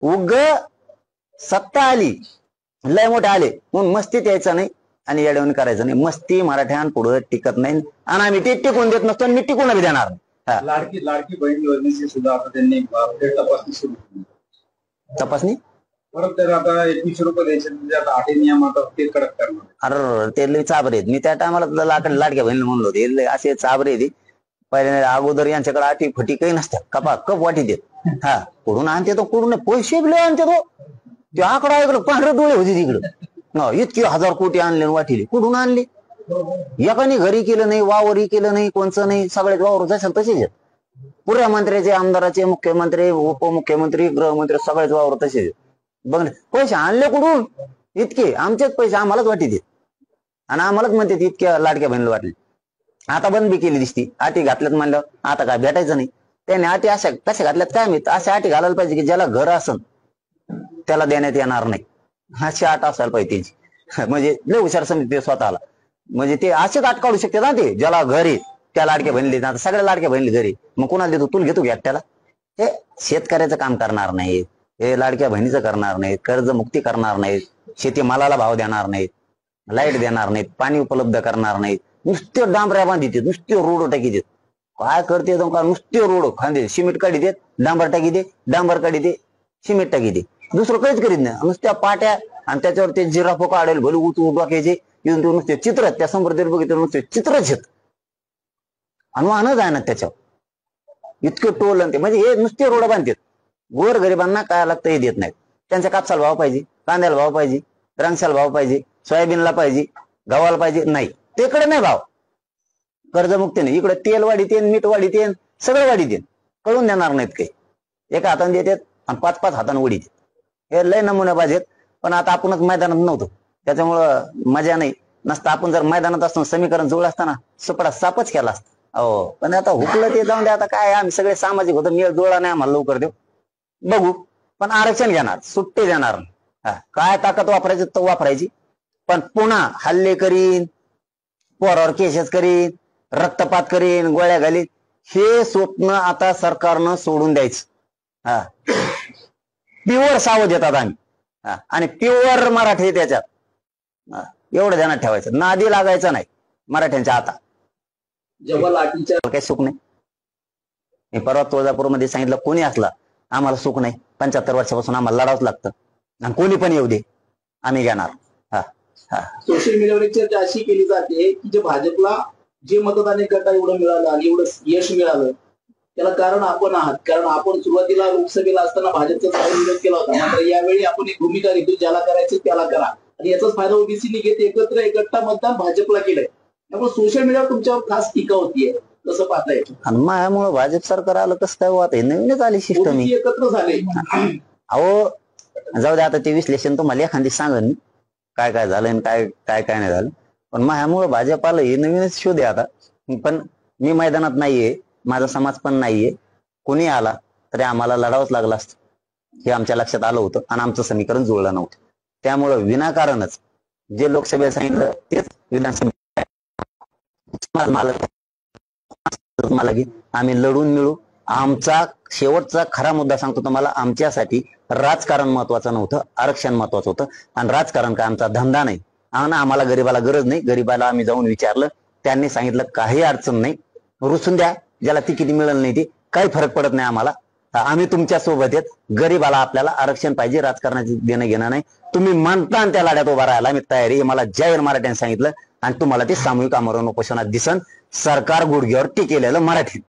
उग सत्ता आली, लय मोठे आले म्हणून मस्तीत यायचं नाही आणि येडवण करायचं नाही. मस्ती मराठ्यां पुढे टिकत नाही आणि आम्ही ते टिकून देत नसतो आणि मी टिकून बी देणार नाही. लाडकी बहीण योजनेची सुद्धा आता त्यांनी तपासणी सुरू केली. तपासणी परत तर आता 21 रुपये द्यायचे म्हणजे आता 8 नियम आता ते कडक करणार. अरे ते लय चाबरे आहेत. मी त्या टायमाला लाडक्या बहिणी म्हणलो होते असे चाबरे आहेत. पहिले अगोदर यांच्याकडे आठी फटी काही नसतात, कप वाटी देत. हा कुठून आणते तो, कुठून पैसे बी आणते तो. ते आकडा इकडं पांढरे डोळे होते तिकडं. इतके 1000 कोटी आणले वाटीले, कुठून आणले? एकाने घरी केलं नाही, वावरही केलं नाही, कोणचं नाही. सगळ्यात वावर जसं तसेच आहेत. पुऱ्या मंत्र्याचे, आमदाराचे, मुख्यमंत्री, उपमुख्यमंत्री, गृहमंत्री सगळेच वावर तसेच आहेत. बघ पैसे आणले कुठून? इतके आमचेच पैसे आम्हालाच वाटी देत आणि आम्हालाच म्हणते इतक्या लाडक्या बहिणीला वाटले. आता बंद बी केली दिसती. आटी घातल्यात म्हणल्यावर आता काय भेटायचं नाही. त्याने आटी अशा कशा घातल्यात काय माहित. अशा आटी घालायला पाहिजे की ज्याला घर असन त्याला देण्यात येणार नाही, अशी आट असायला पाहिजे त्यांची. म्हणजे लय हुशार समजते स्वतःला. म्हणजे ते असेच आट काढू शकते ना ते. ज्याला घर आहे त्या लाडक्या बहिणीले, आता सगळ्या लाडक्या बहिणीले घरी, मग कोणाला देतो? तुला घेतो घ्या त्याला. हे शेतकऱ्याचं काम करणार नाहीत, हे लाडक्या बहिणीचं करणार नाहीत, कर्जमुक्ती करणार नाहीत, शेतीमालाला भाव देणार नाहीत, लाईट देणार नाहीत, पाणी उपलब्ध करणार नाहीत. नुसते डांबऱ्या बांधित, नुसते रोड टाकी देत. काय करते का? नुसते रोड खांदे, सिमेंट काढी देत, डांबर टाकी दे, डांबर काढी दे, सिमेंट टाकी दे, दुसरं काहीच करीत नाही. नुसत्या पाट्या आणि त्याच्यावर ते जिराफो काढेल भले उतू डोक्याचे येऊन ते नुसते चित्र, त्या समृद्धी बघितलं नुसते चित्रच येत आणि वाहनच आहे ना त्याच्यावर. इतकं टोल ते म्हणजे हे नुसते रोड बांधतात. गोर गरिबांना काय लागतं हे देत नाहीत. त्यांच्या कापसाला भाव पाहिजे, कांद्याला भाव पाहिजे, रांगशाला भाव पाहिजे, सोयाबीनला पाहिजे, गव्हाला पाहिजे, नाही तिकडे नाही भाव. कर्जमुक्ती नाही. इकडे तेल वाढीते, मीठ वाढीते, सगळं वाढीते, कळून देणार नाहीत काही. एका हाताने देतात आणि 5-5 हाताने उडीते. हे लय नमुने पाहिजेत. पण आता आपणच मैदानात नव्हतो त्याच्यामुळं मजा नाही. नसतं आपण जर मैदानात असतो, समीकरण जुळलं असताना सुपडा सापच केला असता. हो पण आता हुकलं ते जाऊन दे. आता काय आम्ही सगळे सामाजिक होतो, मेळ जुळला नाही आम्हाला, लवकर देऊ बघू. पण आरक्षण घेणार, सुट्टी देणार नाही. काय ताकद वापरायची तो वापरायची. पण पुन्हा हल्ले करीन, पोरावर केसेस करीन, रक्तपात करीन, गोळ्या घालीन, हे स्वप्न आता सरकारनं सोडून द्यायचं. हा प्युअर सावध येतात आम्ही आणि प्युअर मराठी त्याच्यात. एवढं ध्यानात ठेवायचं, नादी लागायचं नाही मराठ्यांच्या. आता जेव्हा लाठीच्या काही सुख नाही. मी परवा तुळजापूरमध्ये सांगितलं, कोणी असला आम्हाला सुख नाही. 75 वर्षापासून आम्हाला लढावंच लागतं आणि कोणी पण येऊ दे, आम्ही घेणार. सोशल मीडियावर एक चर्चा अशी केली जाते की जे भाजपला जे मतदान गटा एवढं मिळालं आणि एवढं यश मिळालं त्याला कारण आपण आहात. कारण आपण सुरुवातीला लोकसभेला असताना भाजपचा चांगला विरोध केला होता. मात्र यावेळी आपण एक भूमिका घेतो, ज्याला करायचं त्याला करा, आणि याचाच फायदा ओबीसीने घेत एकत्र एकट्टा मतदान भाजपला केलंय. त्यामुळे सोशल मीडियावर तुमच्यावर खास टीका होतीये, कसं पाहता येतं? आणि माझ्यामुळे भाजप सरकार आलं कसं काय होत? नवीनच आली सिस्टम एकत्र झाले. अहो जाऊ दे, आता ते विश्लेषण तुम्हाला एखादी सांगन काय काय झालं आणि काय काय काय नाही झालं. पण माझ्यामुळे भाजप आलं हे नवीनच शोध आहे आता. पण मी मैदानात नाहीये, माझा समाज पण नाहीये. कोणी आला तरी आम्हाला लढावंच लागलं असतं, हे आमच्या लक्षात आलं होतं आणि आमचं समीकरण जुळलं नव्हतं. त्यामुळं विनाकारणच जे लोकसभेला सांगितलं तेच विधानसभेत मला की आम्ही लढून मिळू. आमचा शेवटचा खरा मुद्दा सांगतो तुम्हाला, आमच्यासाठी राजकारण महत्वाचं नव्हतं, आरक्षण महत्वाचं होतं. आणि राजकारण काय आमचा धंदा नाही आणि आम्हाला गरीबाला गरज नाही. गरीबाला आम्ही जाऊन विचारलं, त्यांनी सांगितलं काही अडचण नाही, रुसून द्या, ज्याला तिकीट मिळालं नाही ते काही फरक पडत नाही आम्हाला, आम्ही तुमच्या सोबत आहेत. गरीबाला आपल्याला आरक्षण पाहिजे, राजकारणाचे देणं घेणं नाही. तुम्ही म्हणता आणि त्या लढ्यात उभा राहायला मी तयारी, हे मला जाहीर मराठ्यांनी सांगितलं. आणि तुम्हाला ते सामूहिक आमरण उपोषणात दिसन सरकार गुडघ्यावर टिकेलेलं मराठी.